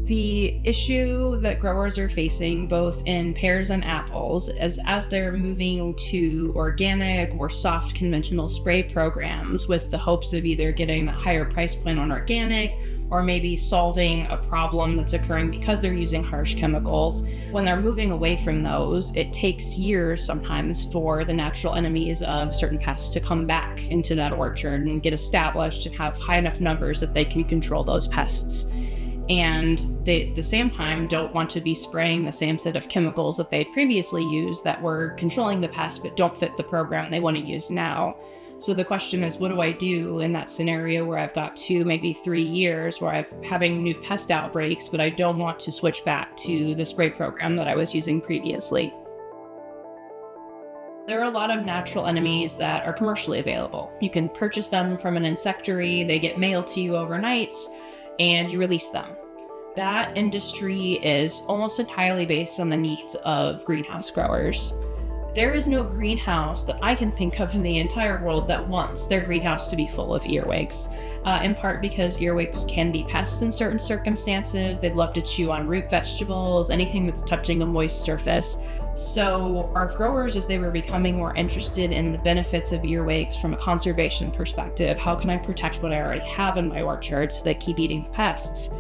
The issue that growers are facing both in pears and apples is as they're moving to organic or soft conventional spray programs with the hopes of either getting a higher price point on organic or maybe solving a problem that's occurring because they're using harsh chemicals. When they're moving away from those, it takes years sometimes for the natural enemies of certain pests to come back into that orchard and get established and have high enough numbers that they can control those pests. And they, at the same time, don't want to be spraying the same set of chemicals that they had previously used that were controlling the pest but don't fit the program they want to use now. So the question is, what do I do in that scenario where I've got 2, maybe 3 years where I'm having new pest outbreaks, but I don't want to switch back to the spray program that I was using previously? There are a lot of natural enemies that are commercially available. You can purchase them from an insectary, they get mailed to you overnight, and you release them. That industry is almost entirely based on the needs of greenhouse growers. There is no greenhouse that I can think of in the entire world that wants their greenhouse to be full of earwigs, in part because earwigs can be pests in certain circumstances. They'd love to chew on root vegetables, anything that's touching a moist surface. So our growers, as they were becoming more interested in the benefits of earwigs from a conservation perspective, how can I protect what I already have in my orchard so they keep eating the pests?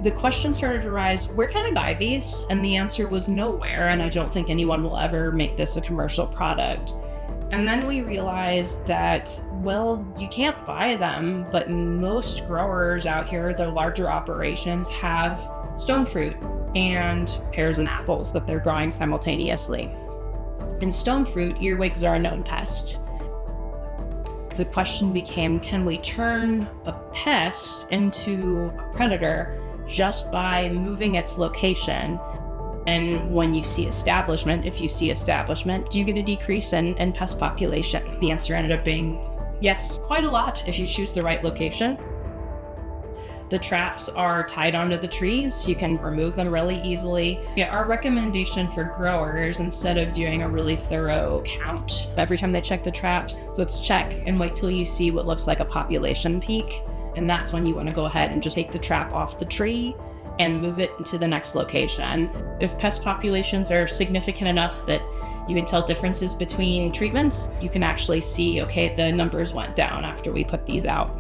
The question started to arise, where can I buy these? And the answer was nowhere, and I don't think anyone will ever make this a commercial product. And then we realized that, well, you can't buy them, but most growers out here, their larger operations, have stone fruit and pears and apples that they're growing simultaneously. In stone fruit, earwigs are a known pest. The question became, can we turn a pest into a predator just by moving its location? And when you see establishment, if you see establishment, do you get a decrease in pest population? The answer ended up being yes, quite a lot if you choose the right location. The traps are tied onto the trees. You can remove them really easily. Yeah, our recommendation for growers, instead of doing a really thorough count every time they check the traps, so let's check and wait till you see what looks like a population peak. And that's when you want to go ahead and just take the trap off the tree and move it to the next location. If pest populations are significant enough that you can tell differences between treatments, you can actually see, okay, the numbers went down after we put these out.